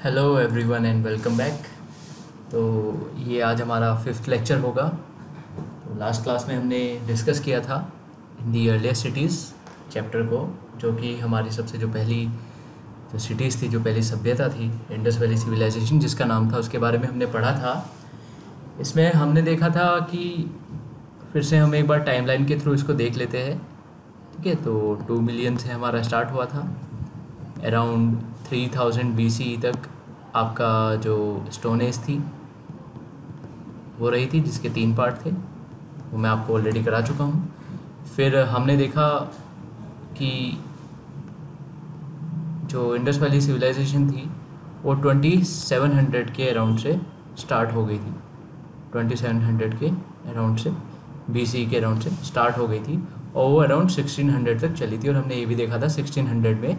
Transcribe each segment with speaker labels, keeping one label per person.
Speaker 1: Hello everyone and welcome back. तो ये आज हमारा फिफ्थ लेक्चर होगा। तो लास्ट क्लास में हमने डिस्कस किया था इन दी अर्लियर सिटीज़ चैप्टर को, जो कि हमारी सबसे जो पहली जो सिटीज़ थी, जो पहली सभ्यता थी, इंडस वैली सिविलाइजेशन जिसका नाम था, उसके बारे में हमने पढ़ा था। इसमें हमने देखा था कि फिर से हम एक बार टाइमलाइन के थ्रू इसको देख लेते हैं। ठीक है, तो 2 मिलियन से हमारा स्टार्ट हुआ था। अराउंड 3000 BC तक आपका जो स्टोन एज थी वो रही थी, जिसके 3 पार्ट थे, वो मैं आपको ऑलरेडी करा चुका हूँ। फिर हमने देखा कि जो इंडस वैली सिविलाइजेशन थी वो 2700 के अराउंड से स्टार्ट हो गई थी। 2700 के अराउंड से BC के अराउंड से स्टार्ट हो गई थी और वो अराउंड 1600 तक चली थी। और हमने ये भी देखा था 1600 में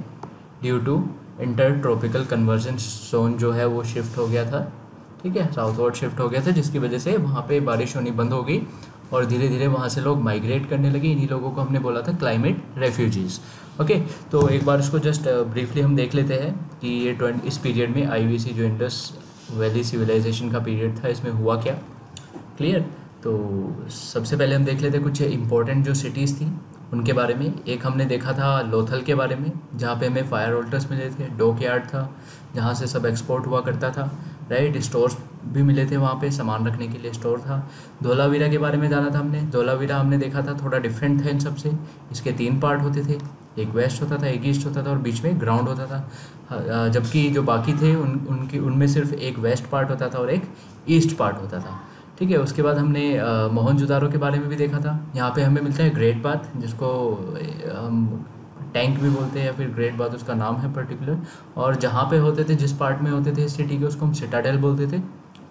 Speaker 1: due to inter tropical convergence zone जो है वो शिफ्ट हो गया था। ठीक है, साउथवर्ड शिफ्ट हो गया था, जिसकी वजह से वहाँ पे बारिश होनी बंद हो गई और धीरे धीरे वहाँ से लोग माइग्रेट करने लगे। इन्हीं लोगों को हमने बोला था क्लाइमेट रेफ्यूजीज़। ओके, तो एक बार इसको जस्ट ब्रीफली हम देख लेते हैं कि ये इस पीरियड में IVC जो इंडस वैली सिविलाइजेशन का पीरियड था, इसमें हुआ क्या। क्लियर। तो सबसे पहले हम देख लेते हैं कुछ इंपॉर्टेंट जो सिटीज़ थी उनके बारे में। एक हमने देखा था लोथल के बारे में, जहाँ पे हमें फायर ऑल्टर्स मिले थे, डॉक यार्ड था जहाँ से सब एक्सपोर्ट हुआ करता था, राइट। स्टोर्स भी मिले थे, वहाँ पे सामान रखने के लिए स्टोर था। धोलावीरा के बारे में जाना था हमने। धोलावीरा हमने देखा था थोड़ा डिफरेंट था इन सबसे। इसके 3 पार्ट होते थे, एक वेस्ट होता था, एक ईस्ट होता था और बीच में ग्राउंड होता था। जबकि जो बाकी थे उनमें सिर्फ एक वेस्ट पार्ट होता था और एक ईस्ट पार्ट होता था। ठीक है, उसके बाद हमने मोहनजोदारो के बारे में भी देखा था। यहाँ पे हमें मिलता है ग्रेट बाथ, जिसको हम टैंक भी बोलते हैं या फिर ग्रेट बाथ उसका नाम है पर्टिकुलर। और जहाँ पे होते थे, जिस पार्ट में होते थे सिटी के, उसको हम सिटाडेल बोलते थे।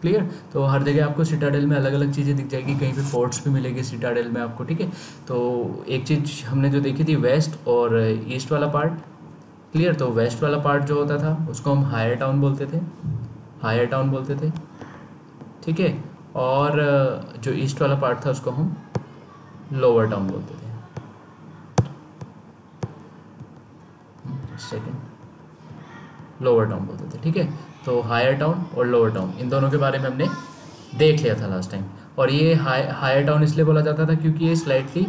Speaker 1: क्लियर। तो हर जगह आपको सिटाडेल में अलग अलग चीज़ें दिख जाएगी, कहीं पे फोर्ट्स भी मिलेगी सिटाडेल में आपको। ठीक है, तो एक चीज़ हमने जो देखी थी वेस्ट और ईस्ट वाला पार्ट। क्लियर। तो वेस्ट वाला पार्ट जो होता था उसको हम हायर टाउन बोलते थे, हायर टाउन बोलते थे। ठीक है, और जो ईस्ट वाला पार्ट था उसको हम लोअर टाउन बोलते थे। सेकंड, लोअर टाउन बोलते थे। ठीक है, तो हायर टाउन और लोअर टाउन, इन दोनों के बारे में हमने देख लिया था लास्ट टाइम। और ये हायर टाउन इसलिए बोला जाता था क्योंकि ये स्लाइटली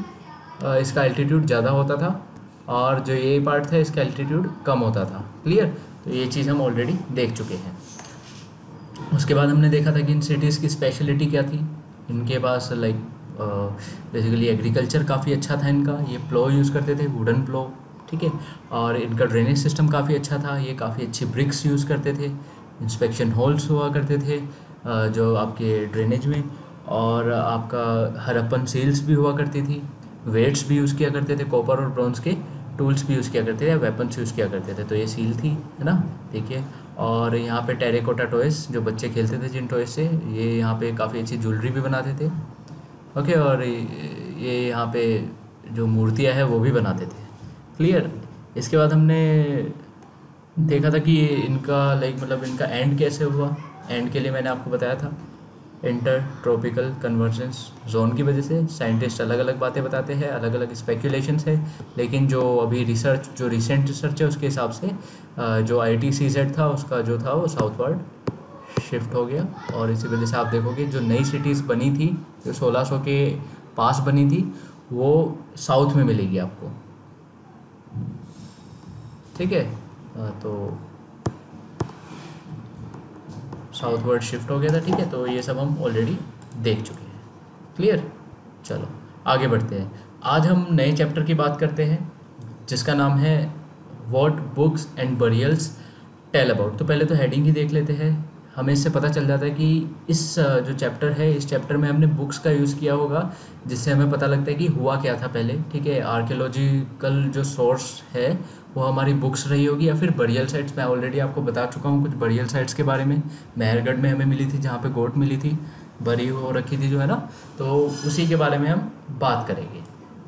Speaker 1: इसका एल्टीट्यूड ज़्यादा होता था और जो ये पार्ट था इसका एल्टीट्यूड कम होता था। क्लियर। तो ये चीज़ हम ऑलरेडी देख चुके हैं। उसके बाद हमने देखा था कि इन सिटीज़ की स्पेशलिटी क्या थी। इनके पास लाइक बेसिकली एग्रीकल्चर काफ़ी अच्छा था इनका। ये प्लो यूज़ करते थे, वुडन प्लो। ठीक है, और इनका ड्रेनेज सिस्टम काफ़ी अच्छा था। ये काफ़ी अच्छी ब्रिक्स यूज़ करते थे। इंस्पेक्शन होल्स हुआ करते थे जो आपके ड्रेनेज में। और आपका हरप्पन सील्स भी हुआ करती थी। वेट्स भी यूज़ किया करते थे, कॉपर और ब्रॉन्ज के टूल्स भी यूज़ किया करते थे या वेपन्स यूज़ किया करते थे। तो ये सील थी, है ना, देखिए। और यहाँ पे टेरेकोटा टॉयस, जो बच्चे खेलते थे जिन टॉयस से, ये यहाँ पे काफ़ी अच्छी ज्वेलरी भी बनाते थे। ओके, और ये यहाँ पे जो मूर्तियाँ हैं वो भी बनाते थे। क्लियर। इसके बाद हमने देखा था कि इनका लाइक मतलब इनका एंड कैसे हुआ। एंड के लिए मैंने आपको बताया था इंटर ट्रॉपिकल कन्वर्जेंस जोन की वजह से। साइंटिस्ट अलग अलग बातें बताते हैं, अलग अलग स्पेकुलेशंस है, लेकिन जो अभी रिसर्च, जो रिसेंट रिसर्च है उसके हिसाब से जो ITCZ था उसका जो था वो साउथवर्ड शिफ्ट हो गया। और इसी वजह से आप देखोगे जो नई सिटीज़ बनी थी, जो 1600 के पास बनी थी, वो साउथ में मिलेगी आपको। ठीक है, तो साउथवर्ड शिफ्ट हो गया था। ठीक है, तो ये सब हम ऑलरेडी देख चुके हैं। क्लियर। चलो आगे बढ़ते हैं। आज हम नए चैप्टर की बात करते हैं जिसका नाम है what books and burials tell about. तो पहले तो हेडिंग ही देख लेते हैं। हमें इससे पता चल जाता है कि इस जो चैप्टर है, इस चैप्टर में हमने बुक्स का यूज़ किया होगा, जिससे हमें पता लगता है कि हुआ क्या था पहले। ठीक है, आर्कियोलॉजिकल जो सोर्स है वो हमारी बुक्स रही होगी या फिर बरियल साइट्स। मैं ऑलरेडी आपको बता चुका हूँ कुछ बरियल साइट्स के बारे में। मेहरगढ़ में हमें मिली थी, जहाँ पे गोट मिली थी, बरी हो रखी थी जो है ना, तो उसी के बारे में हम बात करेंगे।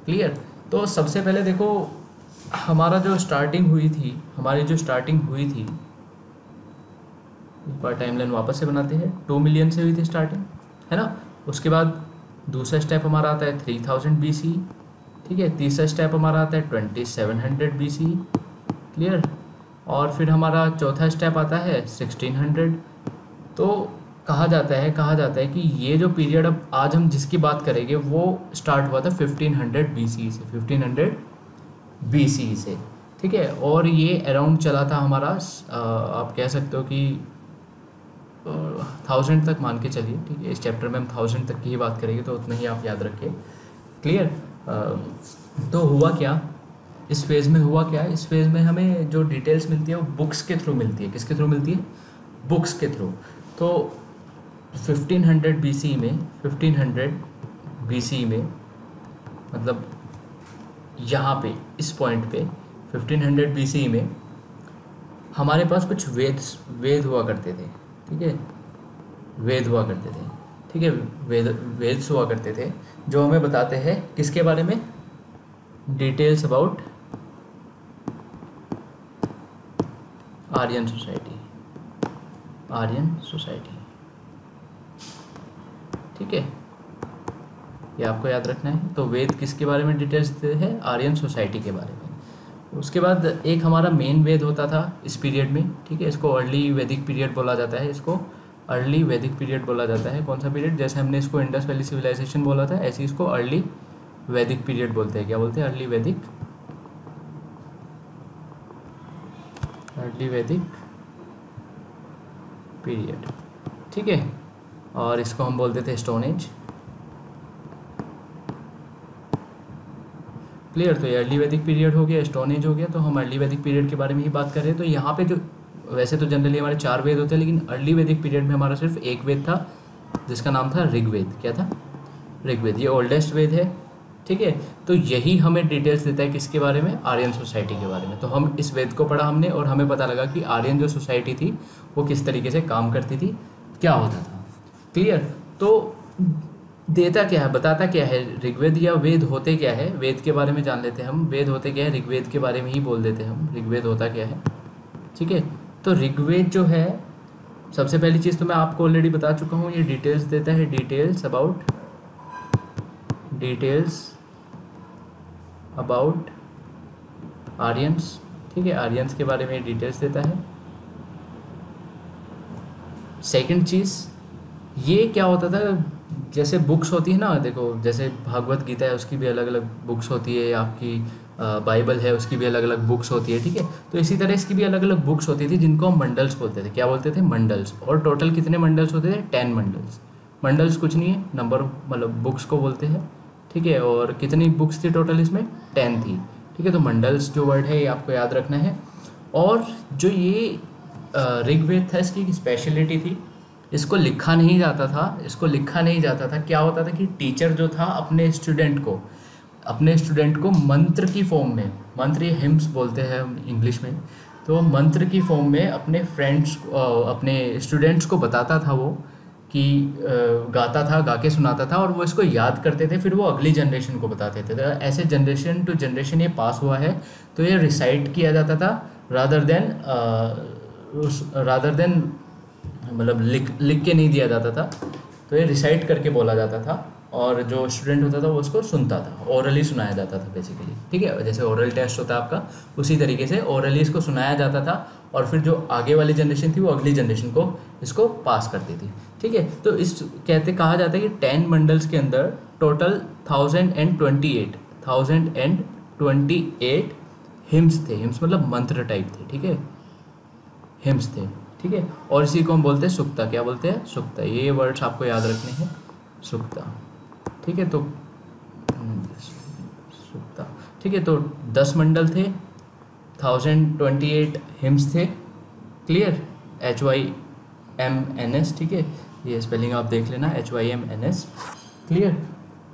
Speaker 1: क्लियर। तो सबसे पहले देखो, हमारा जो स्टार्टिंग हुई थी, हमारी जो स्टार्टिंग हुई थी, एक बार टाइमलाइन वापस से बनाते हैं। 2 मिलियन से हुई थी स्टार्टिंग, है ना। उसके बाद दूसरा स्टेप हमारा आता है 3000 BC। ठीक है, तीसरा स्टेप हमारा आता है 2700 BC। क्लियर। और फिर हमारा चौथा स्टेप आता है 1600। तो कहा जाता है कि ये जो पीरियड अब आज हम जिसकी बात करेंगे वो स्टार्ट हुआ था 1500 बीसी से, 1500 बीसी से, ठीक है। और ये अराउंड चला था हमारा आप कह सकते हो कि 1000 तक मान के चलिए, ठीक है। इस चैप्टर में हम 1000 तक की ही बात करेंगे, तो उतना ही आप याद रखिए। क्लियर। तो हुआ क्या इस फेज़ में, हुआ क्या इस फेज़ में, हमें जो डिटेल्स मिलती है वो बुक्स के थ्रू मिलती है। किसके थ्रू मिलती है? बुक्स के थ्रू। तो 1500 बीसी में, 1500 बीसी में मतलब यहाँ पे इस पॉइंट पे 1500 बीसी में हमारे पास कुछ वेद हुआ करते थे, ठीक है। वेद हुआ करते थे, ठीक है। वेद हुआ करते थे जो हमें बताते हैं किसके बारे में? Details about Aryan society, Aryan society, ठीक है। ये आपको याद रखना है। तो वेद किसके बारे में डिटेल्स देते हैं? आर्यन सोसाइटी के बारे में। उसके बाद एक हमारा मेन वेद होता था इस पीरियड में, ठीक है। इसको अर्ली वैदिक पीरियड बोला जाता है, इसको अर्ली वैदिक पीरियड बोला जाता है। कौन सा पीरियड? जैसे हमने इसको इंडस वैली सिविलाइजेशन बोला था, ऐसे इसको अर्ली वैदिक पीरियड बोलते हैं। क्या बोलते हैं? अर्ली वैदिक, अर्ली वैदिक पीरियड, ठीक है। और इसको हम बोलते थे स्टोन एज। क्लियर। तो ये अर्ली वैदिक पीरियड हो गया, स्टोन एज हो गया। तो हम अर्ली वैदिक पीरियड के बारे में ही बात कर रहे हैं। तो यहाँ पे जो वैसे तो जनरली हमारे 4 वेद होते हैं, लेकिन अर्ली वैदिक पीरियड में हमारा सिर्फ एक वेद था जिसका नाम था ऋग्वेद। क्या था? ऋग्वेद। ये ओल्डेस्ट वेद है, ठीक है। तो यही हमें डिटेल्स देता है किसके बारे में? आर्यन सोसाइटी के बारे में। तो हम इस वेद को पढ़ा हमने और हमें पता लगा कि आर्यन जो सोसाइटी थी वो किस तरीके से काम करती थी, क्या होता था। क्लियर। तो देता क्या है, बताता क्या है ऋग्वेद, या वेद होते क्या है? वेद के बारे में जान लेते हैं हम। वेद होते क्या है? ऋग्वेद के बारे में ही बोल देते हैं हम, ऋग्वेद होता क्या है, ठीक है। तो ऋग्वेद जो है, सबसे पहली चीज़ तो मैं आपको ऑलरेडी बता चुका हूँ, ये डिटेल्स देता है, डिटेल्स अबाउट आर्यंस, ठीक है। आर्यंस के बारे में डिटेल्स देता है। सेकंड चीज़, ये क्या होता था, जैसे बुक्स होती है ना, देखो जैसे भागवत गीता है उसकी भी अलग अलग बुक्स होती है, आपकी बाइबल है उसकी भी अलग अलग बुक्स होती है, ठीक है। तो इसी तरह इसकी भी अलग अलग बुक्स होती थी जिनको हम मंडल्स बोलते थे। क्या बोलते थे? मंडल्स। और टोटल कितने मंडल्स होते थे? 10 मंडल्स। मंडल्स कुछ नहीं है, नंबर मतलब बुक्स को बोलते हैं, ठीक है। और कितनी बुक्स थी टोटल? इसमें 10 थी, ठीक है। तो मंडल्स जो वर्ड है ये आपको याद रखना है। और जो ये ऋग्वेद था, इसकी स्पेशलिटी थी, इसको लिखा नहीं जाता था, इसको लिखा नहीं जाता था। क्या होता था कि टीचर जो था अपने स्टूडेंट को मंत्र की फॉर्म में, मंत्र ये हिम्स बोलते हैं हम इंग्लिश में, तो मंत्र की फॉर्म में अपने फ्रेंड्स अपने स्टूडेंट्स को बताता था वो, कि गाता था, गा के सुनाता था, और वो इसको याद करते थे, फिर वो अगली जनरेशन को बताते थे। तो ऐसे जनरेशन टू जनरेशन ये पास हुआ है। तो ये रिसाइट किया जाता था रादर देन मतलब लिख के नहीं दिया जाता था। तो ये रिसाइट करके बोला जाता था, और जो स्टूडेंट होता था वो उसको सुनता था, ओरली सुनाया जाता था बेसिकली, ठीक है। जैसे ओरल टेस्ट होता है आपका, उसी तरीके से ओरली इसको सुनाया जाता था, और फिर जो आगे वाली जनरेशन थी वो अगली जनरेशन को इसको पास करती थी, ठीक है। तो इस कहा जाता है कि 10 मंडल्स के अंदर टोटल 1028 हिम्स थे। हिम्स मतलब मंत्र टाइप थे, ठीक है, हिम्स थे, ठीक है। और इसी को हम बोलते हैं सुक्ता। क्या बोलते हैं? सुक्ता। ये वर्ड्स आपको याद रखने हैं, सुक्ता, ठीक है। तो सुक्ता, ठीक है। तो 10 मंडल थे, 1028 हिम्स थे। क्लियर। HYMNS, ठीक है। ये स्पेलिंग आप देख लेना, HYMNS। क्लियर।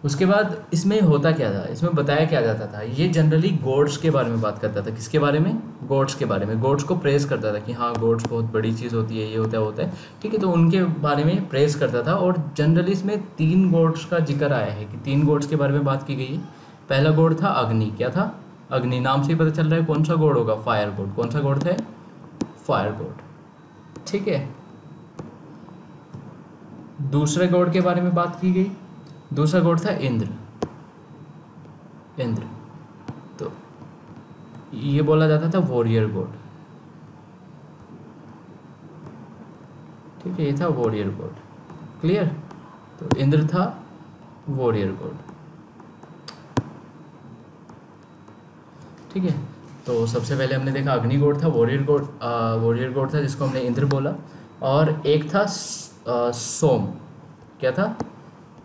Speaker 1: उसके बाद इसमें होता क्या था, इसमें बताया क्या जाता था, ये जनरली गॉड्स के बारे में बात करता था। किसके बारे में? गॉड्स के बारे में। गॉड्स को प्रेज करता था कि हाँ गॉड्स बहुत बड़ी चीज़ होती है, ये होता है, ठीक है। तो उनके बारे में प्रेज करता था। और जनरली इसमें 3 गॉड्स का जिक्र आया है, कि 3 गॉड्स के बारे में बात की गई है। पहला गॉड था अग्नि। क्या था? अग्नि। नाम से ही पता चल रहा है कौन सा गॉड होगा? Fire God. कौन सा गॉड था? फायर गॉड, ठीक है। दूसरे गॉड के बारे में बात की गई, दूसरा गॉड था इंद्र। इंद्र, तो ये बोला जाता था वॉरियर गॉड, ठीक है, ये था वॉरियर गॉड। क्लियर, तो इंद्र था वॉरियर गॉड। ठीक है, तो सबसे पहले हमने देखा अग्नि गॉड था, वॉरियर गॉड था जिसको हमने इंद्र बोला, और एक था सोम। क्या था?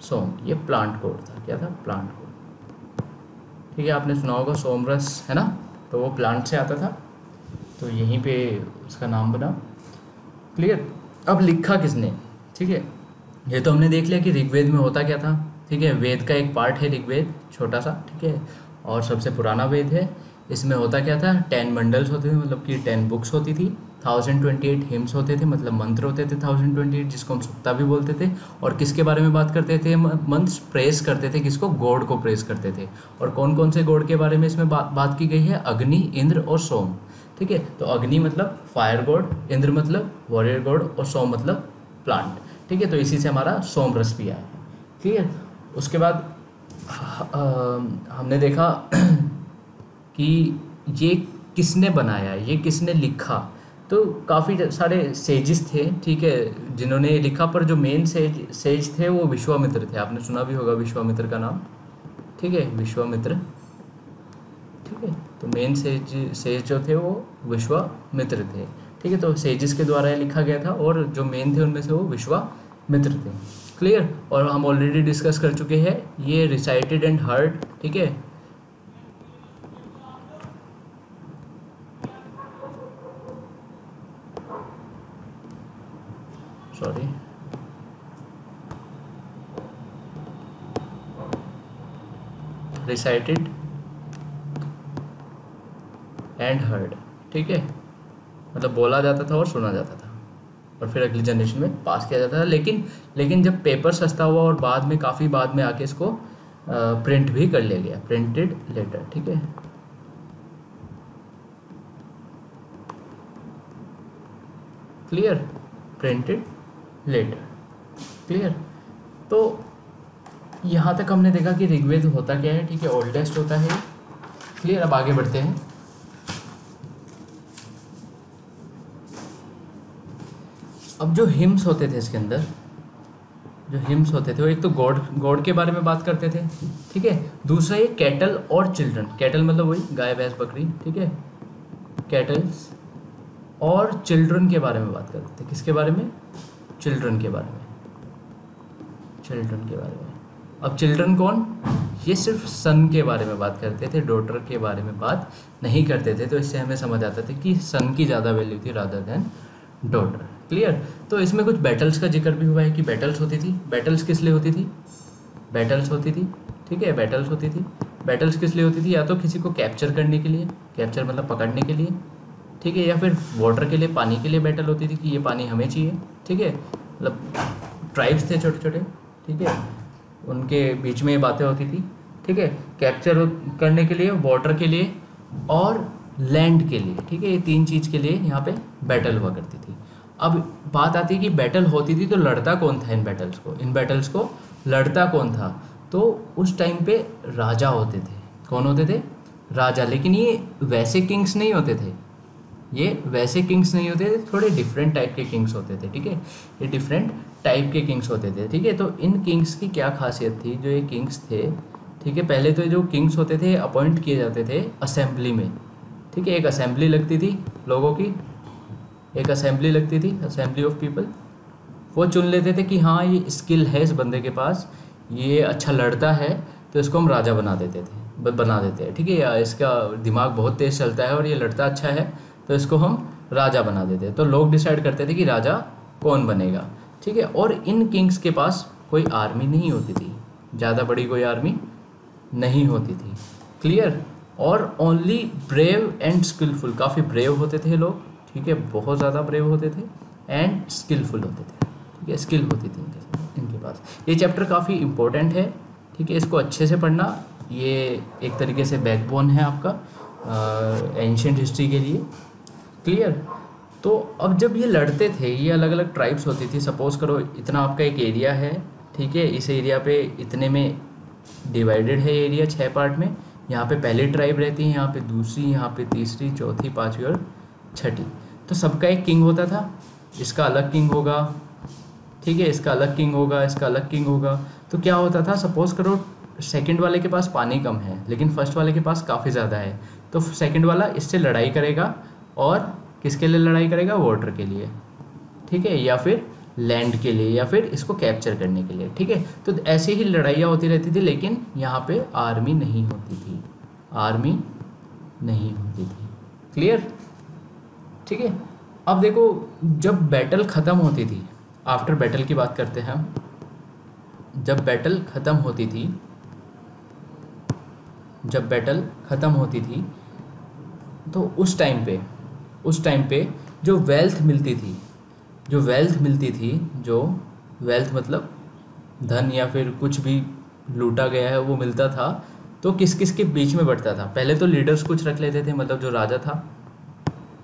Speaker 1: सोम। ये प्लांट गॉड था। क्या था? Plant God. ठीक है, आपने सुना होगा सोमरस, है ना, तो वो प्लांट से आता था, तो यहीं पे उसका नाम बना। क्लियर। अब लिखा किसने? ठीक है, ये तो हमने देख लिया कि ऋग्वेद में होता क्या था। ठीक है, वेद का एक पार्ट है ऋग्वेद, छोटा सा, ठीक है, और सबसे पुराना वेद है। इसमें होता क्या था, 10 मंडल्स होते थे, मतलब कि 10 बुक्स होती थी, 1028 हिम्स होते थे, मतलब मंत्र होते थे 1028, जिसको हम सुक्ता भी बोलते थे। और किसके बारे में बात करते थे? मंत्र प्रेस करते थे, किसको? गॉड को प्रेस करते थे। और कौन कौन से गॉड के बारे में इसमें बात की गई है? अग्नि, इंद्र और सोम। ठीक है, तो अग्नि मतलब फायर गॉड, इंद्र मतलब वॉरियर गॉड, और सोम मतलब प्लांट। ठीक है, तो इसी से हमारा सोम रस भी आया है। ठीक है, उसके बाद हमने देखा कि ये किसने बनाया, ये किसने लिखा। तो काफ़ी सारे सेजिस थे, ठीक है, जिन्होंने लिखा, पर जो मेन सेज थे वो विश्वामित्र थे। आपने सुना भी होगा विश्वामित्र का नाम। ठीक है, विश्वामित्र। ठीक है, तो मेन सेज जो थे वो विश्वामित्र थे। ठीक है, तो सेजिस के द्वारा ये लिखा गया था, और जो मेन थे उनमें से वो विश्वामित्र थे। क्लियर। और हम ऑलरेडी डिस्कस कर चुके हैं, ये रिसाइटेड एंड हर्ड। ठीक है, सॉरी, रिसाइटेड एंड हर्ड। ठीक है, मतलब बोला जाता था और सुना जाता था, और फिर अगली जनरेशन में पास किया जाता था। लेकिन जब पेपर सस्ता हुआ और बाद में काफ़ी बाद में आके इसको प्रिंट भी कर लिया गया, प्रिंटेड लेटर। ठीक है, क्लियर, प्रिंटेड लेटर। क्लियर, तो यहाँ तक हमने देखा कि ऋग्वेद होता क्या है। ठीक है, ओल्डेस्ट होता है। क्लियर, अब आगे बढ़ते हैं। अब जो हिम्स होते थे इसके अंदर, जो हिम्स होते थे वो एक तो गॉड के बारे में बात करते थे। ठीक है, दूसरा ये कैटल और चिल्ड्रन। कैटल मतलब वही गाय भैंस बकरी। ठीक है, कैटल्स और चिल्ड्रन के बारे में बात करते थे। किसके बारे में? चिल्ड्रन के बारे में। चिल्ड्रन के बारे में। अब चिल्ड्रन कौन? ये सिर्फ सन के बारे में बात करते थे, डॉटर के बारे में बात नहीं करते थे। तो इससे हमें समझ आता था कि सन की ज़्यादा वैल्यू थी रादर देन डॉटर। क्लियर। तो इसमें कुछ बैटल्स का जिक्र भी हुआ है कि बैटल्स होती थी। बैटल्स किस लिए होती थी? बैटल्स होती थी। ठीक है, बैटल्स होती थी। बैटल्स किस लिए होती थी? या तो किसी को कैप्चर करने के लिए, कैप्चर मतलब पकड़ने के लिए, ठीक है, या फिर वाटर के लिए, पानी के लिए बैटल होती थी कि ये पानी हमें चाहिए। ठीक है, मतलब ट्राइब्स थे छोटे छोटे, ठीक है, उनके बीच में ये बातें होती थी। ठीक है, कैप्चर करने के लिए, वाटर के लिए और लैंड के लिए। ठीक है, ये 3 चीज़ के लिए यहाँ पे बैटल हुआ करती थी। अब बात आती है कि बैटल होती थी तो लड़ता कौन था इन बैटल्स को? इन बैटल्स को लड़ता कौन था? तो उस टाइम पे राजा होते थे। कौन होते थे? राजा। लेकिन ये वैसे किंग्स नहीं होते थे, ये वैसे किंग्स नहीं होते थे, थोड़े डिफरेंट टाइप के किंग्स होते थे। ठीक है, ये डिफरेंट टाइप के किंग्स होते थे। ठीक है, तो इन किंग्स की क्या खासियत थी? जो ये किंग्स थे, ठीक है, पहले तो जो किंग्स होते थे अपॉइंट किए जाते थे असेंबली में। ठीक है, एक असेंबली लगती थी लोगों की, एक असेंबली लगती थी, असेंबली ऑफ पीपल। वो चुन लेते थे कि हाँ ये स्किल है इस बंदे के पास, ये अच्छा लड़ता है, तो इसको हम राजा बना देते हैं। ठीक है, या इसका दिमाग बहुत तेज़ चलता है और ये लड़ता अच्छा है, तो इसको हम राजा बना देते हैं। तो लोग डिसाइड करते थे कि राजा कौन बनेगा। ठीक है, और इन किंग्स के पास कोई आर्मी नहीं होती थी, ज़्यादा बड़ी कोई आर्मी नहीं होती थी। क्लियर। और ओनली ब्रेव एंड स्किलफुल, काफ़ी ब्रेव होते थे लोग। ठीक है, बहुत ज़्यादा ब्रेव होते थे एंड स्किलफुल होते थे। ठीक है, स्किल होती थी इनके पास। ये चैप्टर काफ़ी इम्पोर्टेंट है। ठीक है, इसको अच्छे से पढ़ना, ये एक तरीके से बैकबोन है आपका एंशिएंट हिस्ट्री के लिए। क्लियर। तो अब जब ये लड़ते थे, ये अलग अलग ट्राइब्स होती थी। सपोज़ करो इतना आपका एक एरिया है, ठीक है, इस एरिया पे इतने में डिवाइडेड है एरिया 6 पार्ट में। यहाँ पे पहली ट्राइब रहती है, यहाँ पे दूसरी, यहाँ पे तीसरी, चौथी, पाँचवीं और छठी। तो सबका एक किंग होता था, इसका अलग किंग होगा, ठीक है, इसका अलग किंग होगा, इसका अलग किंग होगा। तो क्या होता था, सपोज करो सेकंड वाले के पास पानी कम है लेकिन फर्स्ट वाले के पास काफ़ी ज़्यादा है, तो सेकंड वाला इससे लड़ाई करेगा और किसके लिए लड़ाई करेगा, वाटर के लिए, ठीक है, या फिर लैंड के लिए, या फिर इसको कैप्चर करने के लिए, ठीक है। तो ऐसे ही लड़ाइयाँ होती रहती थी, लेकिन यहाँ पे आर्मी नहीं होती थी, आर्मी नहीं होती थी। क्लियर, ठीक है। अब देखो जब बैटल ख़त्म होती थी, आफ्टर बैटल की बात करते हैं हम, जब बैटल ख़त्म होती थी, जब बैटल ख़त्म होती थी तो उस टाइम पे जो वेल्थ मिलती थी, जो वेल्थ मतलब धन या फिर कुछ भी लूटा गया है वो मिलता था, तो किस किस के बीच में बढ़ता था। पहले तो लीडर्स कुछ रख लेते थे, मतलब जो राजा था,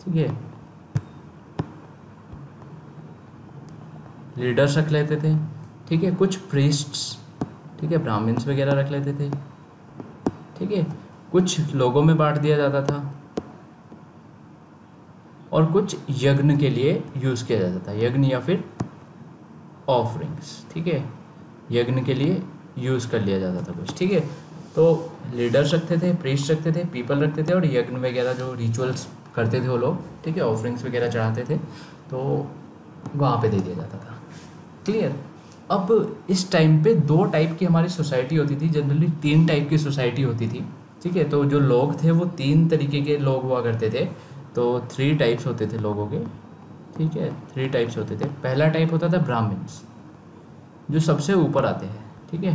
Speaker 1: ठीक है, लीडर्स रख लेते थे, ठीक है, कुछ प्रीस्ट्स, ठीक है, ब्राह्मण्स वगैरह रख लेते थे, ठीक है, कुछ लोगों में बांट दिया जाता था, और कुछ यज्ञ के लिए यूज़ किया जाता था, यज्ञ या फिर ऑफरिंग्स, ठीक है, यज्ञ के लिए यूज़ कर लिया जाता था कुछ, ठीक है। तो लीडर्स रखते थे, प्रीस्ट रखते थे, पीपल रखते थे, और यज्ञ वगैरह जो रिचुअल्स करते थे वो लोग, ठीक है, ऑफरिंग्स वगैरह चढ़ाते थे, तो वहाँ पे दे दिया जाता था। क्लियर। अब इस टाइम पे दो टाइप की हमारी सोसाइटी होती थी, जनरली 3 टाइप की सोसाइटी होती थी, ठीक है। तो जो लोग थे वो 3 तरीके के लोग हुआ करते थे, तो 3 टाइप्स होते थे लोगों के, ठीक है, 3 टाइप्स होते थे। पहला टाइप होता था ब्राह्मण्स, जो सबसे ऊपर आते हैं, ठीक है,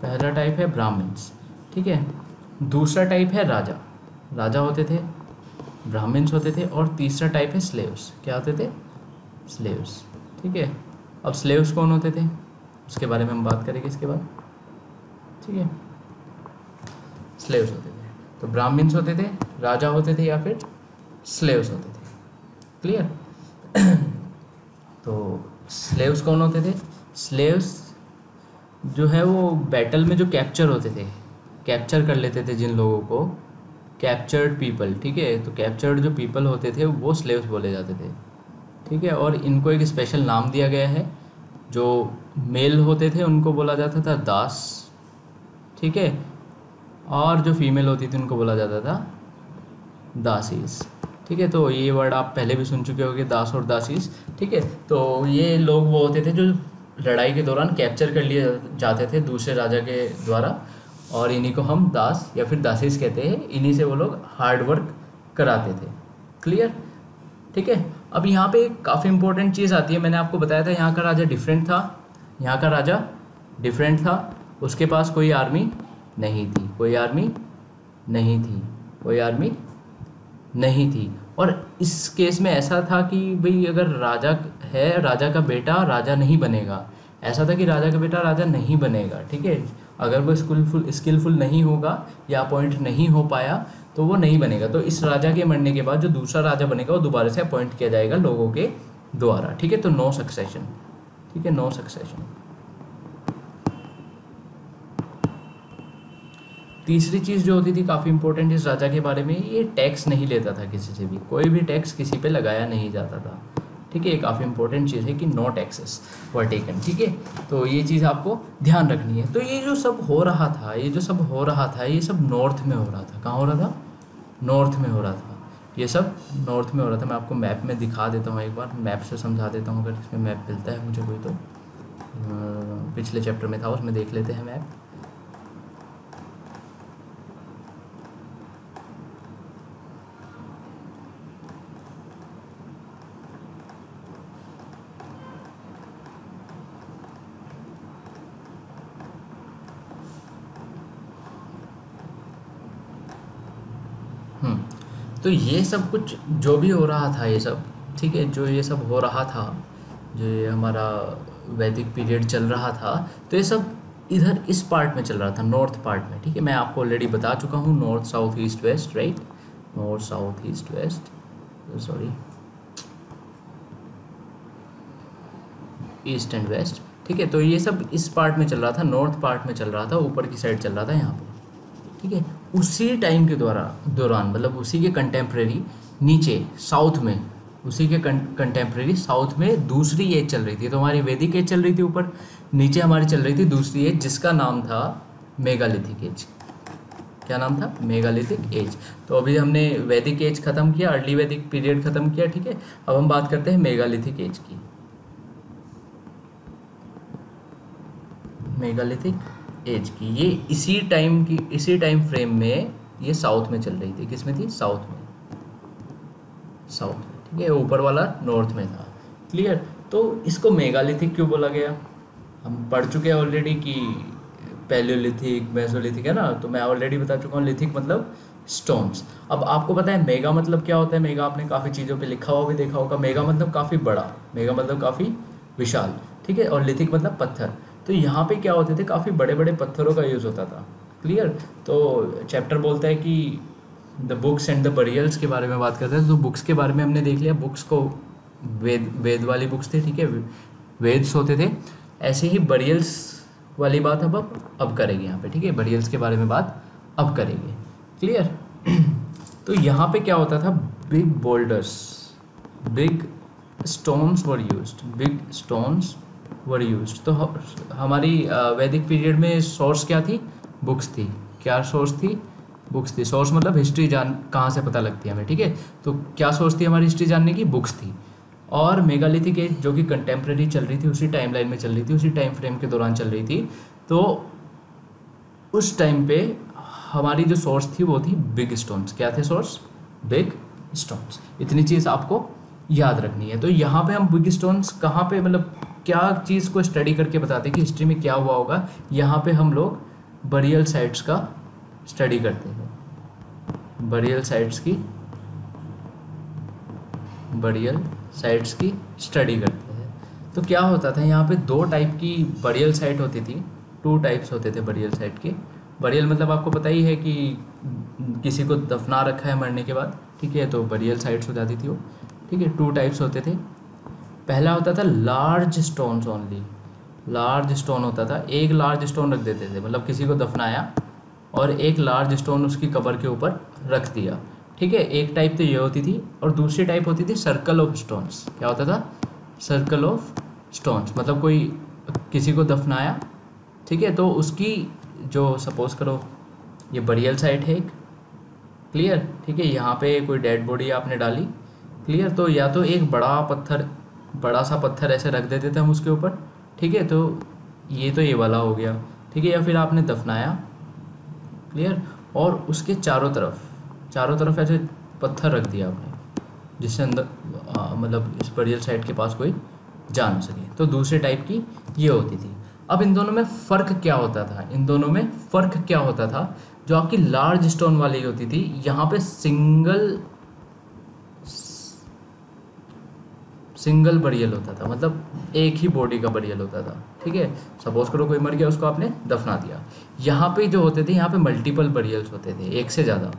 Speaker 1: पहला टाइप है ब्राह्मण्स, ठीक है। दूसरा टाइप है राजा, राजा होते थे, ब्राह्मण्स होते थे, और तीसरा टाइप है स्लेव्स, क्या होते थे, स्लेव्स, ठीक है। अब स्लेव्स कौन होते थे उसके बारे में हम बात करेंगे इसके बाद, ठीक है। स्लेव्स होते थे, तो ब्राह्मण्स होते थे, राजा होते थे, या फिर स्लेव्स होते थे। क्लियर। तो स्लेव्स कौन होते थे, स्लेव्स जो है वो बैटल में जो कैप्चर होते थे, कैप्चर कर लेते थे जिन लोगों को, कैप्चर्ड पीपल, ठीक है। तो कैप्चर्ड जो पीपल होते थे वो स्लेव्स बोले जाते थे, ठीक है। और इनको एक स्पेशल नाम दिया गया है, जो मेल होते थे उनको बोला जाता था दास, ठीक है, और जो फीमेल होती थी उनको बोला जाता था दासीस, ठीक है। तो ये वर्ड आप पहले भी सुन चुके होंगे, दास और दासीस, ठीक है। तो ये लोग वो होते थे जो लड़ाई के दौरान कैप्चर कर लिए जाते थे दूसरे राजा के द्वारा, और इन्हीं को हम दास या फिर दासीस कहते हैं, इन्हीं से वो लोग हार्ड वर्क कराते थे। क्लियर, ठीक है। अब यहाँ पे काफ़ी इंपॉर्टेंट चीज़ आती है, मैंने आपको बताया था यहाँ का राजा डिफरेंट था, यहाँ का राजा डिफरेंट था, उसके पास कोई आर्मी नहीं थी, कोई आर्मी नहीं थी, कोई आर्मी नहीं थी। और इस केस में ऐसा था कि भाई अगर राजा है, राजा का बेटा राजा नहीं बनेगा, ऐसा था कि राजा का बेटा राजा नहीं बनेगा, ठीक है। अगर वो स्किलफुल नहीं होगा या अपॉइंट नहीं हो पाया तो वो नहीं बनेगा। तो इस राजा के मरने के बाद जो दूसरा राजा बनेगा वो दोबारा से अपॉइंट किया जाएगा लोगों के द्वारा, ठीक है। तो नो सक्सेशन, ठीक है, नो सक्सेशन। तीसरी चीज़ जो होती थी काफ़ी इंपॉर्टेंट इस राजा के बारे में, ये टैक्स नहीं लेता था किसी से भी, कोई भी टैक्स किसी पे लगाया नहीं जाता था, ठीक है। ये काफ़ी इंपॉर्टेंट चीज़ है कि नो टैक्सेस वर टेकन, ठीक है। तो ये चीज़ आपको ध्यान रखनी है। तो ये जो सब हो रहा था, ये सब नॉर्थ में हो रहा था। कहाँ हो रहा था, नॉर्थ में हो रहा था, ये सब नॉर्थ में हो रहा था। मैं आपको मैप में दिखा देता हूँ, एक बार मैप से समझा देता हूँ, अगर इसमें मैप मिलता है मुझे कोई, तो पिछले चैप्टर में था उसमें देख लेते हैं मैप। तो ये सब कुछ जो भी हो रहा था, ये सब, ठीक है, जो ये सब हो रहा था, जो ये हमारा वैदिक पीरियड चल रहा था, तो ये सब इधर इस पार्ट में चल रहा था, नॉर्थ पार्ट में, ठीक है। मैं आपको ऑलरेडी बता चुका हूँ, north south east west, right, north south east west, sorry, east and west, ठीक है। तो ये सब इस पार्ट में चल रहा था, नॉर्थ पार्ट में चल रहा था, ऊपर की साइड चल रहा था यहाँ पर, ठीक है। उसी टाइम के दौरान मतलब उसी के कंटेम्प्रेरी नीचे साउथ में उसी के कंटेम्प्रेरी साउथ में दूसरी एज चल रही थी। तो हमारी वैदिक एज चल रही थी ऊपर, नीचे हमारी चल रही थी दूसरी एज जिसका नाम था मेगालिथिक एज। क्या नाम था? Megalithic age. तो अभी हमने वैदिक एज खत्म किया, अर्ली वैदिक पीरियड खत्म किया, ठीक है। अब हम बात करते हैं मेगालिथिक एज की। मेगालिथिक एज की ये इसी टाइम फ्रेम में ये साउथ में चल रही थी। किस में थी? साउथ में, ठीक है। ऊपर वाला नॉर्थ में था। क्लियर? तो इसको मेगालिथिक क्यों बोला गया? हम पढ़ चुके हैं ऑलरेडी कि पैलियोलिथिक, मेसोलिथिक, है ना। तो मैं ऑलरेडी बता चुका हूँ, लिथिक मतलब स्टोन्स। अब आपको पता है मेगा मतलब क्या होता है? मेगा आपने काफ़ी चीज़ों पे लिखा हुआ भी देखा होगा। मेगा मतलब काफ़ी बड़ा, मेगा मतलब काफ़ी विशाल, ठीक है। और लिथिक मतलब पत्थर। तो यहाँ पे क्या होते थे? काफ़ी बड़े बड़े पत्थरों का यूज़ होता था। क्लियर? तो चैप्टर बोलता है कि the books and the burials के बारे में बात करते हैं। तो बुक्स के बारे में हमने देख लिया। बुक्स को वेद वाली बुक्स थे, ठीक है, वेद्स होते थे। ऐसे ही बरियल्स वाली बात अब करेंगे यहाँ पे, ठीक है। बरियल्स के बारे में बात अब करेंगे। क्लियर? तो यहाँ पे क्या होता था? Big boulders, big stones were used. तो हमारी वैदिक पीरियड में सोर्स क्या थी? बुक्स थी। क्या सोर्स थी? बुक्स थी। सोर्स मतलब हिस्ट्री कहाँ से पता लगती है हमें, ठीक है। तो क्या सोर्स थी हमारी हिस्ट्री जानने की? बुक्स थी। और मेगालिथिक एज जो कि कंटेम्प्रेरी चल रही थी, उसी टाइमलाइन में चल रही थी, उसी टाइम फ्रेम के दौरान चल रही थी। तो उस टाइम पे हमारी जो सोर्स थी वो थी बिग स्टोन्स। क्या थे सोर्स? Big stones. इतनी चीज़ आपको याद रखनी है। तो यहाँ पे हम बिग स्टोन्स कहाँ पे, मतलब क्या चीज़ को स्टडी करके बताते हैं कि हिस्ट्री में क्या हुआ होगा। यहाँ पे हम लोग बरियल साइट्स का स्टडी करते हैं। बरियल साइट्स की स्टडी करते हैं। तो क्या होता था यहाँ पे? दो टाइप की बरियल साइट होती थी। 2 टाइप्स होते थे बरियल साइट के। बरियल मतलब आपको पता ही है कि किसी को दफना रखा है मरने के बाद, ठीक है, तो बरियल साइट्स हो जाती थी वो, ठीक है। 2 टाइप्स होते थे। पहला होता था large stones only. Large stone होता था, एक लार्ज स्टोन रख देते थे, मतलब किसी को दफनाया और एक लार्ज स्टोन उसकी कब्र के ऊपर रख दिया, ठीक है। एक टाइप तो ये होती थी। और दूसरी टाइप होती थी सर्कल ऑफ स्टोन्स। क्या होता था? सर्कल ऑफ स्टोन्स, मतलब कोई किसी को दफनाया, ठीक है, तो उसकी जो सपोज करो ये बरियल साइट है एक, क्लियर, ठीक है। यहाँ पे कोई डेड बॉडी आपने डाली, क्लियर, तो या तो एक बड़ा सा पत्थर ऐसे रख देते थे हम उसके ऊपर, ठीक है, तो ये वाला हो गया, ठीक है। या फिर आपने दफनाया, क्लियर, और उसके चारों तरफ ऐसे पत्थर रख दिया आपने, जिससे अंदर मतलब इस बरियल साइट के पास कोई जा ना सके। तो दूसरे टाइप की ये होती थी। अब इन दोनों में फ़र्क क्या होता था? जो आपकी लार्ज स्टोन वाली होती थी, यहाँ पे सिंगल बरियल होता था, मतलब एक ही बॉडी का बरियल होता था, ठीक है। सपोज करो कोई मर गया, उसको आपने दफना दिया। यहाँ पे जो होते थे, यहाँ पे मल्टीपल बरियल्स होते थे, एक से ज़्यादा,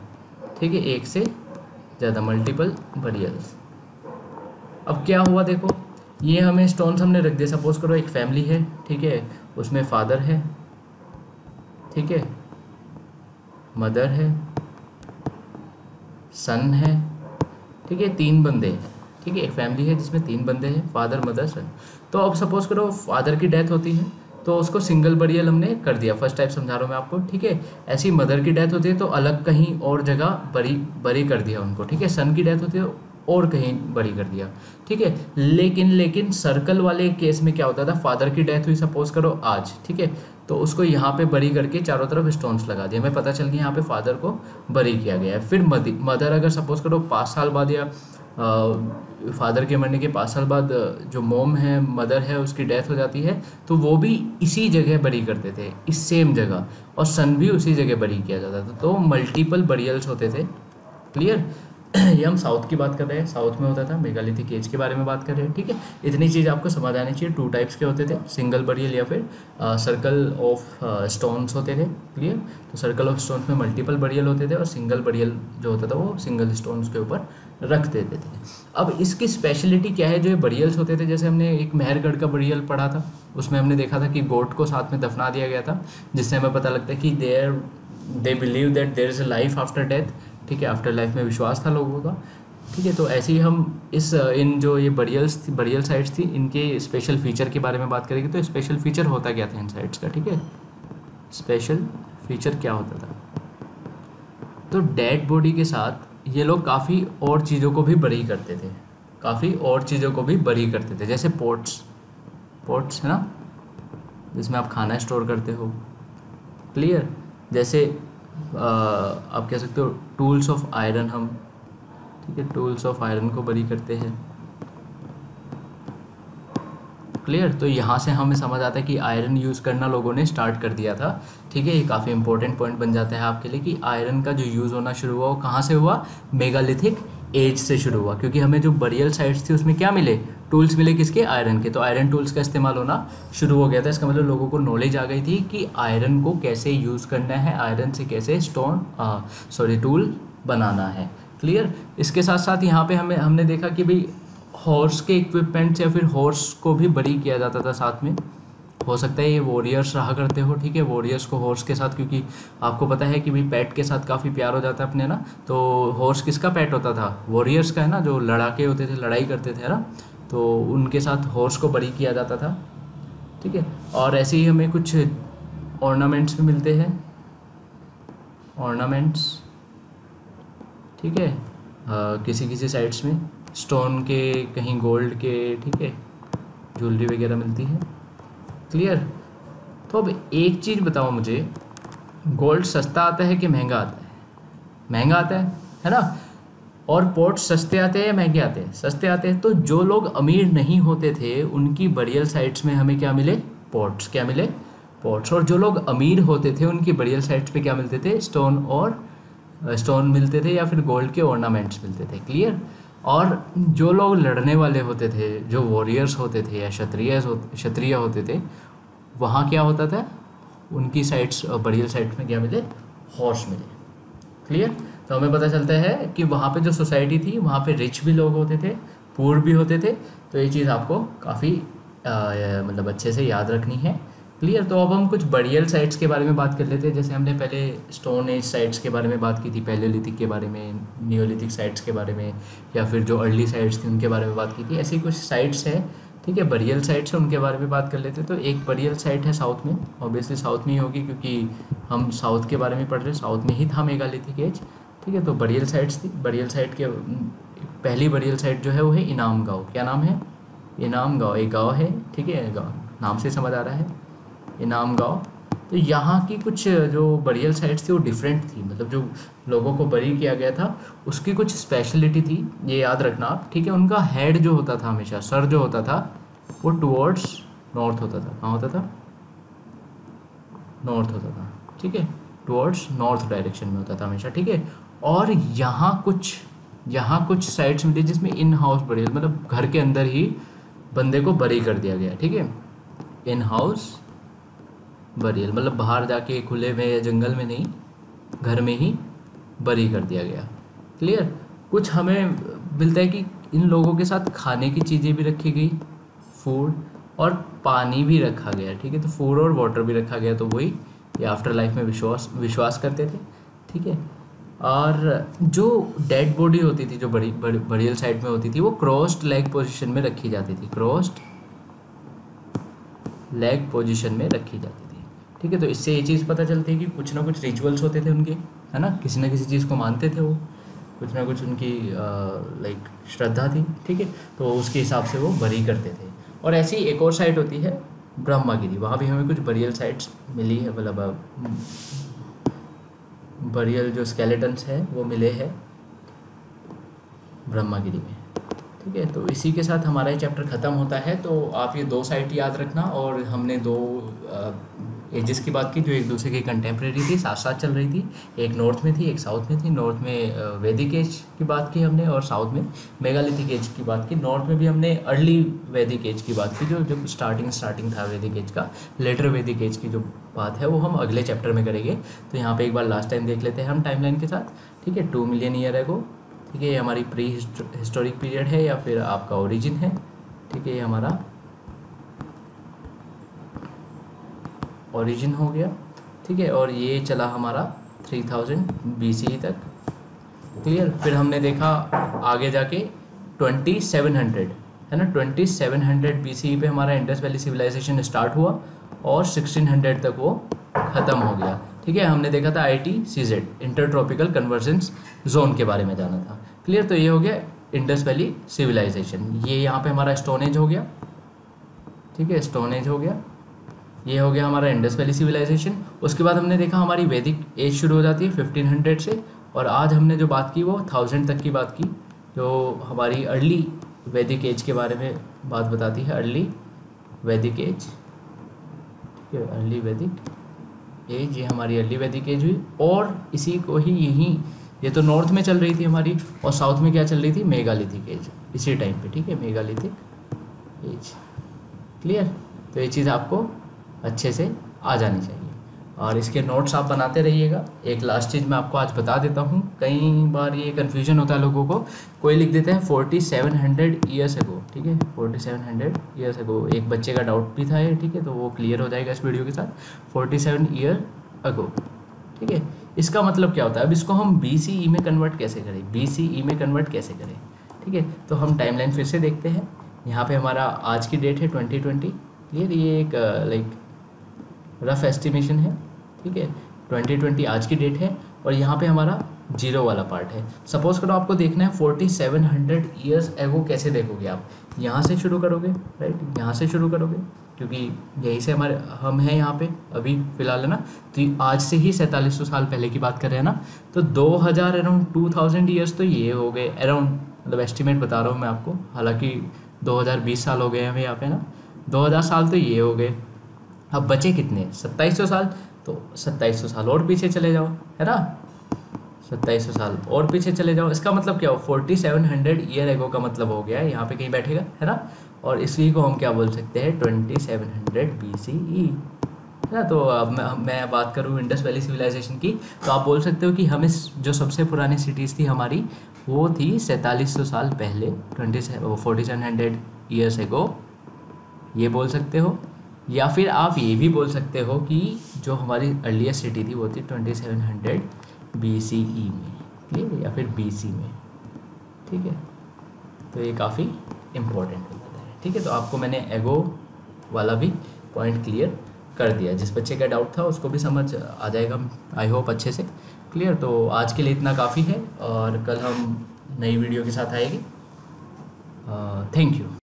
Speaker 1: ठीक है, एक से ज़्यादा मल्टीपल बरियल्स। अब क्या हुआ देखो, ये हमें स्टोन्स हमने रख दिया। सपोज करो एक फैमिली है, ठीक है, उसमें फादर है, ठीक है, मदर है, सन है, ठीक है, 3 बंदे हैं, ठीक है। एक फैमिली है जिसमें 3 बंदे हैं, फादर, मदर, सन। तो अब सपोज करो फादर की डेथ होती है, तो उसको सिंगल बरियल हमने कर दिया। फर्स्ट टाइप समझा रहा हूँ मैं आपको, ठीक है। ऐसी मदर की डेथ होती है तो अलग कहीं और जगह बरी कर दिया उनको, ठीक है। सन की डेथ होती है और कहीं बरी कर दिया, ठीक है। लेकिन सर्कल वाले केस में क्या होता था? फादर की डेथ हुई सपोज करो आज, ठीक है, तो उसको यहाँ पे बरी करके चारों तरफ स्टोन्स लगा दिए, हमें पता चल गया यहाँ पे फादर को बरी किया गया है। फिर मदर अगर सपोज करो 5 साल बाद या फादर के मरने के 5 साल बाद जो मोम है, मदर है, उसकी डेथ हो जाती है, तो वो भी इसी जगह बरी करते थे, इस सेम जगह, और सन भी उसी जगह बरी किया जाता था। तो मल्टीपल बरियल्स होते थे, क्लियर। ये हम साउथ की बात कर रहे हैं, साउथ में होता था। मेगालिथिक एज के बारे में बात कर रहे हैं, ठीक है। इतनी चीज़ आपको समझ आनी चाहिए। 2 टाइप्स के होते थे, सिंगल बरियल या फिर सर्कल ऑफ स्टोन्स होते थे, क्लियर। तो सर्कल ऑफ स्टोन्स में मल्टीपल बरियल होते थे और सिंगल बरियल जो होता था वो सिंगल स्टोन्स के ऊपर रख देते थे। अब इसकी स्पेशलिटी क्या है? जो ये बरियल्स होते थे, जैसे हमने एक मेहरगढ़ का बरियल पढ़ा था, उसमें हमने देखा था कि गोट को साथ में दफना दिया गया था, जिससे हमें पता लगता है कि they believe that there is a life after death, ठीक है। आफ्टर लाइफ में विश्वास था लोगों का। ठीक है, तो ऐसे ही हम इन जो ये बरियल साइट्स थी इनके स्पेशल फीचर के बारे में बात करेंगे। तो स्पेशल फीचर होता क्या था इन साइट्स का, ठीक है, स्पेशल फीचर क्या होता था। तो डेड बॉडी के साथ ये लोग काफ़ी और चीज़ों को भी बरी करते थे, काफ़ी और चीज़ों को भी बरी करते थे, जैसे पोर्ट्स है ना, जिसमें आप खाना स्टोर करते हो, क्लियर। जैसे आप कह सकते हो टूल्स ऑफ आयरन, हम ठीक है टूल्स ऑफ आयरन को बरी करते हैं, क्लियर। तो यहाँ से हमें समझ आता है कि आयरन यूज़ करना लोगों ने स्टार्ट कर दिया था, ठीक है। ये काफ़ी इंपॉर्टेंट पॉइंट बन जाता है आपके लिए कि आयरन का जो यूज़ होना शुरू हुआ वो कहाँ से हुआ, मेगालिथिक एज से शुरू हुआ, क्योंकि हमें जो बरियल साइट्स थी उसमें क्या मिले, टूल्स मिले, किसके, आयरन के। तो आयरन टूल्स का इस्तेमाल होना शुरू हो गया था। इसका मतलब लोगों को नॉलेज आ गई थी कि आयरन को कैसे यूज़ करना है, आयरन से कैसे टूल बनाना है, क्लियर। इसके साथ साथ यहाँ पे हमने देखा कि भाई हॉर्स के इक्विपमेंट्स या फिर हॉर्स को भी बरी किया जाता था साथ में। हो सकता है ये वॉरियर्स रहा करते हो, ठीक है, वॉरियर्स को हॉर्स के साथ, क्योंकि आपको पता है कि भाई पेट के साथ काफ़ी प्यार हो जाता है अपने ना। तो हॉर्स किसका पेट होता था, वॉरियर्स का है ना, जो लड़ाके होते थे, लड़ाई करते थे, है ना। तो उनके साथ हॉर्स को बरी किया जाता था, ठीक है। और ऐसे ही हमें कुछ ऑर्नामेंट्स भी मिलते हैं, ऑर्नामेंट्स, ठीक है, किसी किसी साइट्स में स्टोन के, कहीं गोल्ड के, ठीक है, ज्वेलरी वगैरह मिलती है, क्लियर। तो अब एक चीज़ बताओ मुझे, गोल्ड सस्ता आता है कि महंगा आता है, महंगा आता है ना। और पोर्ट सस्ते आते हैं या महंगे आते हैं, सस्ते आते हैं। तो जो लोग अमीर नहीं होते थे उनकी बरियल साइट्स में हमें क्या मिले, पोर्ट्स, क्या मिले, पोर्ट्स। और जो लोग अमीर होते थे उनकी बरियल साइट्स पे क्या मिलते थे, स्टोन मिलते थे या फिर गोल्ड के ऑर्नामेंट्स मिलते थे, क्लियर। और जो लोग लड़ने वाले होते थे, जो वॉरियर्स होते थे या क्षत्रिय होते थे, वहाँ क्या होता था, उनकी साइट्स, बरियल साइट्स में क्या मिले, हॉर्स मिले, क्लियर। तो हमें पता चलता है कि वहाँ पे जो सोसाइटी थी वहाँ पे रिच भी लोग होते थे, पुअर भी होते थे। तो ये चीज़ आपको काफ़ी मतलब अच्छे से याद रखनी है, क्लियर। तो अब हम कुछ बरियल साइट्स के बारे में बात कर लेते हैं। जैसे हमने पहले स्टोन एज साइट्स के बारे में बात की थी, पैलेयोलिथिक के बारे में, नियोलिथिक साइट्स के बारे में, या फिर जो अर्ली साइट्स थी उनके बारे में बात की थी। ऐसी कुछ साइट्स हैं, ठीक है, बरियल साइट्स है, उनके बारे में बात कर लेते हैं। तो एक बरियल साइट है साउथ में, ऑब्वियसली साउथ में ही होगी क्योंकि हम साउथ के बारे में पढ़ रहे हैं, साउथ में ही था मेगालिथिक एज, ठीक है। तो बरियल साइट्स थी, बरियल साइट के पहली बरियल साइट जो है वो है इनाम गाँव। क्या नाम है, इनाम गाँव, एक गाँव है, ठीक है, गाँव नाम से समझ आ रहा है, इनाम गाँव। तो यहाँ की कुछ जो बरियल साइट्स थी वो डिफरेंट थी, मतलब जो लोगों को बरी किया गया था उसकी कुछ स्पेशलिटी थी, ये याद रखना आप, ठीक है। उनका हेड जो होता था, हमेशा सर जो होता था वो टुवर्ड्स नॉर्थ होता था। कहाँ होता था, नॉर्थ होता था, ठीक है, टुवर्ड्स नॉर्थ डायरेक्शन में होता था हमेशा, ठीक है। और यहाँ कुछ साइट्स मिली जिसमें इन हाउस बरियल, मतलब घर के अंदर ही बंदे को बरी कर दिया गया, ठीक है, इन हाउस बरियल, मतलब बाहर जाके खुले में या जंगल में नहीं, घर में ही बरी कर दिया गया, क्लियर। कुछ हमें मिलता है कि इन लोगों के साथ खाने की चीज़ें भी रखी गई, फूड, और पानी भी रखा गया, ठीक है। तो फूड और वाटर भी रखा गया, तो वही ये आफ्टर लाइफ में विश्वास करते थे, ठीक है। और जो डेड बॉडी होती थी, जो बरियल साइट में होती थी, वो क्रॉस्ड लेग पोजीशन में रखी जाती थी, क्रॉस्ड लेग पोजीशन में रखी जाती थी, ठीक है। तो इससे ये चीज़ पता चलती है कि कुछ ना कुछ रिचुअल्स होते थे उनके, है ना, किसी ना किसी चीज़ को मानते थे वो, कुछ ना कुछ उनकी लाइक श्रद्धा थी, ठीक है। तो उसके हिसाब से वो बरी करते थे। और ऐसी एक और साइट होती है ब्रह्मागिरी, वहाँ भी हमें कुछ बरियल साइट्स मिली है, मतलब बरियल जो स्केलेटन्स हैं वो मिले हैं ब्रह्मागिरी में, ठीक है। तो इसी के साथ हमारा ये चैप्टर ख़त्म होता है। तो आप ये दो साइट याद रखना, और हमने दो एजेस की बात की जो एक दूसरे की कंटेम्प्रेरी थी, साथ साथ चल रही थी, एक नॉर्थ में थी एक साउथ में थी। नॉर्थ में वैदिक एज की बात की हमने, और साउथ में मेगालिथिक एज की बात की। नॉर्थ में भी हमने अर्ली वैदिक एज की बात की, जो जब स्टार्टिंग था वैदिक एज का। लेटर वैदिक एज की जो बात है वो हम अगले चैप्टर में करेंगे। तो यहाँ पे एक बार लास्ट टाइम देख लेते हैं हम टाइमलाइन के साथ, ठीक है। 2 मिलियन ईयर एगो, ठीक है, ये हमारी प्री हिस्टोरिक पीरियड है या फिर आपका ओरिजिन है, ठीक है, ये हमारा ओरिजिन हो गया, ठीक है। और ये चला हमारा 3000 BCE तक, क्लियर। फिर हमने देखा आगे जाके 2700 है ना, 2700 BCE पे हमारा इंडस वैली सिविलाइजेशन स्टार्ट हुआ और 1600 तक वो ख़त्म हो गया। ठीक है, हमने देखा था ITCZ इंटरट्रॉपिकल कन्वर्जेंस जोन के बारे में जाना था। क्लियर। तो ये हो गया इंडस वैली सिविलाइजेशन। ये यहाँ पे हमारा स्टोन एज हो गया। ठीक है, स्टोन एज हो गया। ये हो गया हमारा इंडस वैली सिविलाइजेशन। उसके बाद हमने देखा हमारी वैदिक एज शुरू हो जाती है 1500 से, और आज हमने जो बात की वो 1000 तक की बात की, जो हमारी अर्ली वैदिक एज के बारे में बात बताती है। अर्ली वैदिक एज, ठीक है, अर्ली वैदिक एज, ये हमारी अर्ली वैदिक एज हुई। और इसी को ही यहीं, ये तो नॉर्थ में चल रही थी हमारी, और साउथ में क्या चल रही थी, मेगालिथिक एज इसी टाइम पे। ठीक है, मेगालिथिक एज। क्लियर। तो ये चीज़ आपको अच्छे से आ जानी चाहिए और इसके नोट्स आप बनाते रहिएगा। एक लास्ट चीज़ मैं आपको आज बता देता हूँ, कई बार ये कन्फ्यूजन होता है लोगों को, कोई लिख देते हैं 4700 ईयर्स अगो। ठीक है, 4700 ईयर्स अगो, एक बच्चे का डाउट भी था ये। ठीक है, तो वो क्लियर हो जाएगा इस वीडियो के साथ। 47 ईयर अगो। ठीक है, इसका मतलब क्या होता है, अब इसको हम BCE में कन्वर्ट कैसे करें, BCE में कन्वर्ट कैसे करें। ठीक है, तो हम टाइमलाइन फिर से देखते हैं। यहाँ पे हमारा आज की डेट है 2020। क्लियर। ये एक लाइक रफ एस्टिमेशन है। ठीक है, 2020 आज की डेट है और यहाँ पे हमारा जीरो वाला पार्ट है। सपोज करो आपको देखना है 4700 ईयर्स एगो, कैसे देखोगे आप, यहाँ से शुरू करोगे, राइट, यहाँ से शुरू करोगे, क्योंकि यहीं से हमारे हम हैं यहाँ पे अभी फ़िलहाल, है ना। तो आज से ही 4700 साल पहले की बात कर रहे हैं ना, तो 2000 अराउंड 2000 ईयर्स तो ये हो गए अराउंड, मतलब एस्टिमेट बता रहा हूँ मैं आपको, हालांकि 2020 साल हो गए हमें यहाँ पे ना, 2000 साल तो ये हो गए। अब बचे कितने, 2700 साल, तो 2700 साल और पीछे चले जाओ, है ना, 2700 साल और पीछे चले जाओ। इसका मतलब क्या हो, 4700 ईयर एगो का मतलब हो गया है, यहाँ पे कहीं बैठेगा, है ना। और इसी को हम क्या बोल सकते हैं, 2700 BCE, है ना। तो अब मैं बात करूँ इंडस वैली सिविलाइजेशन की, तो आप बोल सकते हो कि हमें जो सबसे पुरानी सिटीज़ थी हमारी, वो थी 4700 साल पहले, 4700 ईयर्स एगो, ये बोल सकते हो। या फिर आप ये भी बोल सकते हो कि जो हमारी अर्लीस्ट सिटी थी वो थी 2700 BCE में, ठीक है, या फिर BC में। ठीक है, तो ये काफ़ी इम्पोर्टेंट हो जाता है। ठीक है, तो आपको मैंने एगो वाला भी पॉइंट क्लियर कर दिया, जिस बच्चे का डाउट था उसको भी समझ आ जाएगा आई होप अच्छे से। क्लियर। तो आज के लिए इतना काफ़ी है और कल हम नई वीडियो के साथ आएंगे। Thank you.